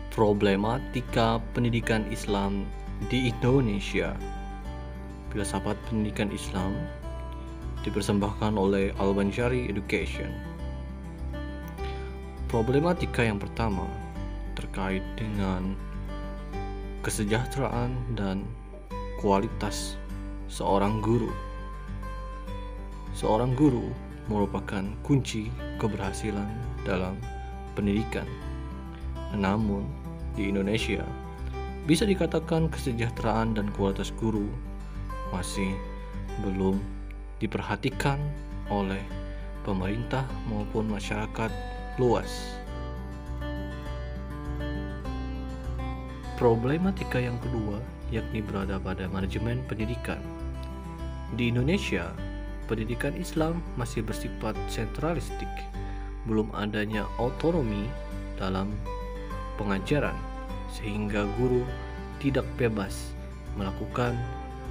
Problematika pendidikan Islam di Indonesia. Filsafat pendidikan Islam dipersembahkan oleh Al-Banjari Education. Problematika yang pertama terkait dengan kesejahteraan dan kualitas seorang guru. Seorang guru merupakan kunci keberhasilan dalam pendidikan. Namun, di Indonesia, bisa dikatakan kesejahteraan dan kualitas guru masih belum diperhatikan oleh pemerintah maupun masyarakat luas. Problematika yang kedua yakni berada pada manajemen pendidikan. Di Indonesia, pendidikan Islam masih bersifat sentralistik, belum adanya otonomi dalam pengajaran, sehingga guru tidak bebas melakukan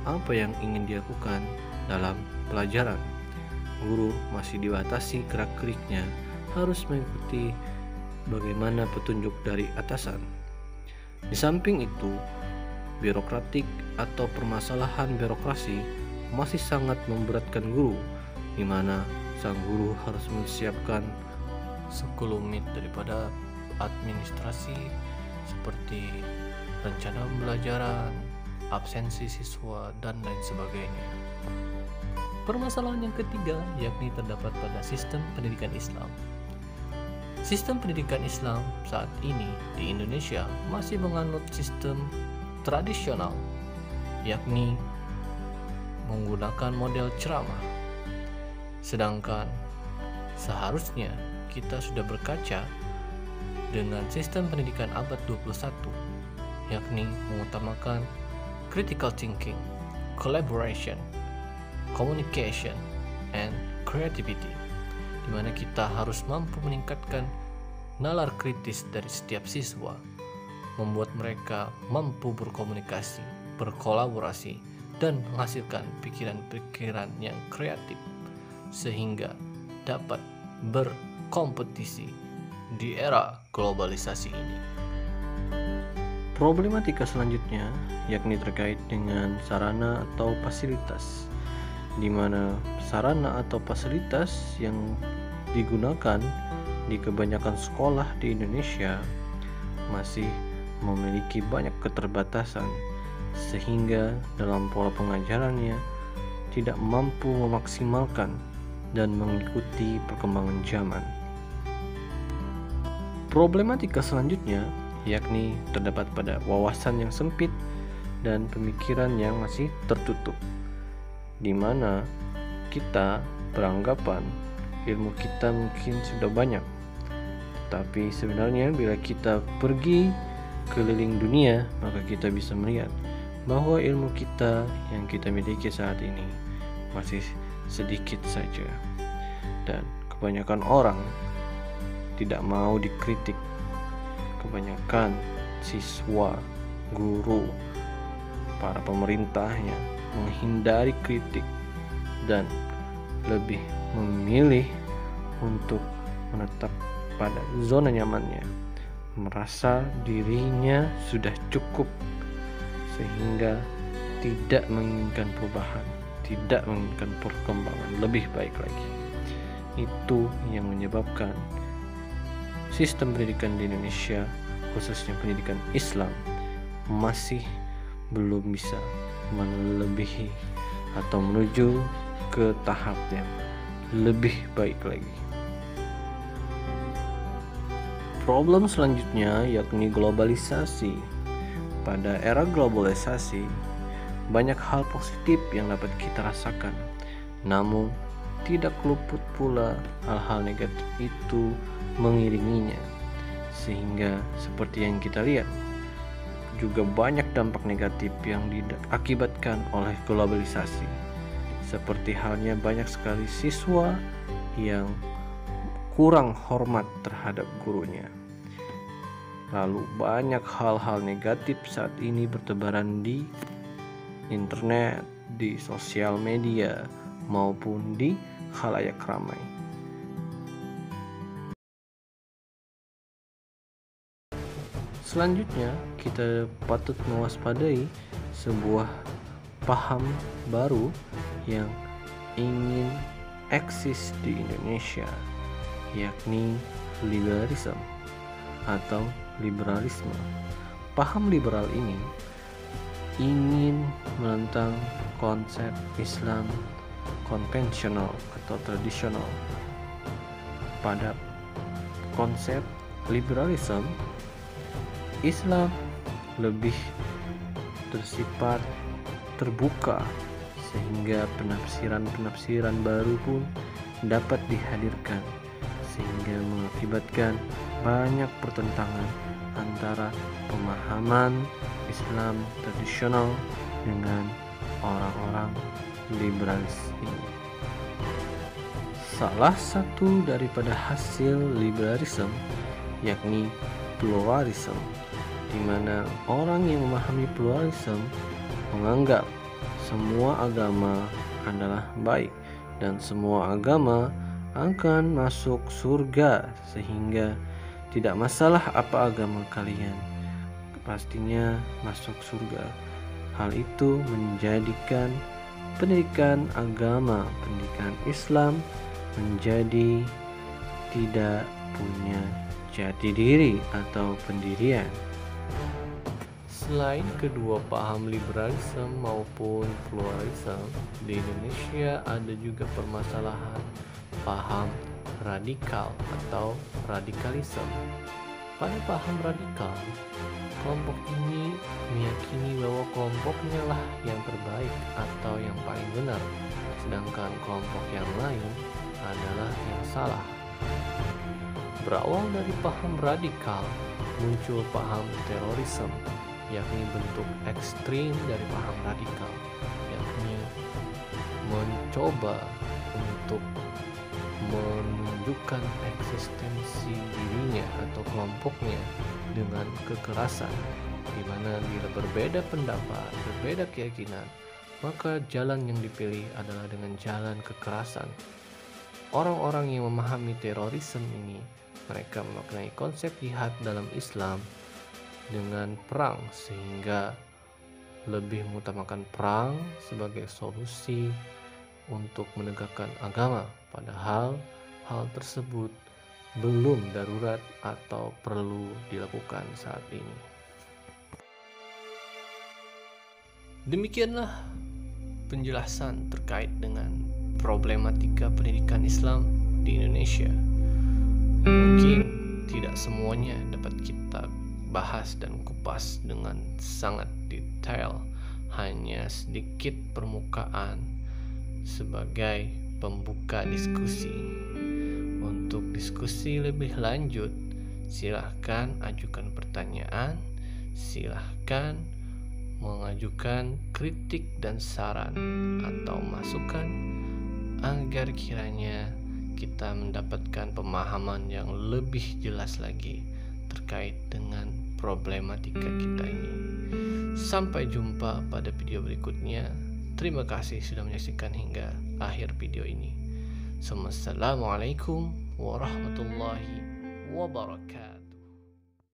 apa yang ingin dilakukan dalam pelajaran. Guru masih dibatasi gerak-geriknya, harus mengikuti bagaimana petunjuk dari atasan. Di samping itu, birokratik atau permasalahan birokrasi masih sangat memberatkan guru, di mana sang guru harus mempersiapkan sekelumit daripada administrasi seperti rencana pembelajaran, absensi siswa, dan lain sebagainya. Permasalahan yang ketiga yakni terdapat pada sistem pendidikan Islam. Sistem pendidikan Islam saat ini di Indonesia masih menganut sistem tradisional, yakni menggunakan model ceramah. Sedangkan seharusnya kita sudah berkaca dengan sistem pendidikan abad 21, yakni mengutamakan critical thinking, collaboration, communication, and creativity, di mana kita harus mampu meningkatkan nalar kritis dari setiap siswa, membuat mereka mampu berkomunikasi, berkolaborasi, dan menghasilkan pikiran-pikiran yang kreatif, sehingga dapat berkompetisi di era globalisasi ini. Problematika selanjutnya yakni terkait dengan sarana atau fasilitas, di mana sarana atau fasilitas yang digunakan di kebanyakan sekolah di Indonesia masih memiliki banyak keterbatasan, sehingga dalam pola pengajarannya tidak mampu memaksimalkan dan mengikuti perkembangan zaman. Problematika selanjutnya yakni terdapat pada wawasan yang sempit dan pemikiran yang masih tertutup, di mana kita beranggapan ilmu kita mungkin sudah banyak, tetapi sebenarnya bila kita pergi keliling dunia, maka kita bisa melihat bahwa ilmu kita yang kita miliki saat ini masih sedikit saja, dan kebanyakan orang tidak mau dikritik. Kebanyakan siswa, guru, para pemerintahnya menghindari kritik dan lebih memilih untuk menetap pada zona nyamannya, merasa dirinya sudah cukup, sehingga tidak menginginkan perubahan, tidak menginginkan perkembangan lebih baik lagi. Itu yang menyebabkan sistem pendidikan di Indonesia, khususnya pendidikan Islam, masih belum bisa melebihi atau menuju ke tahap yang lebih baik lagi. Problem selanjutnya yakni globalisasi. Pada era globalisasi, banyak hal positif yang dapat kita rasakan, namun tidak luput pula hal-hal negatif itu mengiringinya, sehingga seperti yang kita lihat, juga banyak dampak negatif yang diakibatkan oleh globalisasi, seperti halnya banyak sekali siswa yang kurang hormat terhadap gurunya. Lalu banyak hal-hal negatif saat ini bertebaran di internet, di sosial media, maupun di khalayak ramai. Selanjutnya, kita patut mewaspadai sebuah paham baru yang ingin eksis di Indonesia, yakni liberalisme atau liberalisme. Paham liberal ini ingin menentang konsep Islam konvensional atau tradisional. Pada konsep liberalisme, Islam lebih bersifat terbuka sehingga penafsiran-penafsiran baru pun dapat dihadirkan, sehingga mengakibatkan banyak pertentangan antara pemahaman Islam tradisional dengan orang-orang liberalis ini. Salah satu daripada hasil liberalisme yakni pluralisme, di mana orang yang memahami pluralisme menganggap semua agama adalah baik dan semua agama akan masuk surga, sehingga tidak masalah apa agama kalian, pastinya masuk surga. Hal itu menjadikan pendidikan agama, pendidikan Islam menjadi tidak punya jati diri atau pendirian. Selain kedua paham liberalisme maupun pluralisme, di Indonesia ada juga permasalahan paham radikal atau radikalisme. Pada paham radikal, kelompok ini meyakini bahwa kelompoknya lah yang terbaik atau yang paling benar, sedangkan kelompok yang lain adalah yang salah. Berawal dari paham radikal, muncul paham terorisme, yakni bentuk ekstrim dari paham radikal, yakni mencoba untuk menunjukkan eksistensi dirinya atau kelompoknya dengan kekerasan, di mana bila berbeda pendapat, berbeda keyakinan, maka jalan yang dipilih adalah dengan jalan kekerasan. Orang-orang yang memahami terorisme ini, mereka memaknai konsep jihad dalam Islam dengan perang, sehingga lebih mengutamakan perang sebagai solusi untuk menegakkan agama, padahal hal tersebut belum darurat atau perlu dilakukan saat ini. Demikianlah penjelasan terkait dengan problematika pendidikan Islam di Indonesia. Mungkin tidak semuanya dapat kita bahas dan kupas dengan sangat detail, hanya sedikit permukaan sebagai pembuka diskusi. Untuk diskusi lebih lanjut, silahkan ajukan pertanyaan, silahkan mengajukan kritik dan saran atau masukan agar kiranya kita mendapatkan pemahaman yang lebih jelas lagi terkait dengan problematika kita ini. Sampai jumpa pada video berikutnya. Terima kasih sudah menyaksikan hingga akhir video ini. Assalamualaikum warahmatullahi wabarakatuh.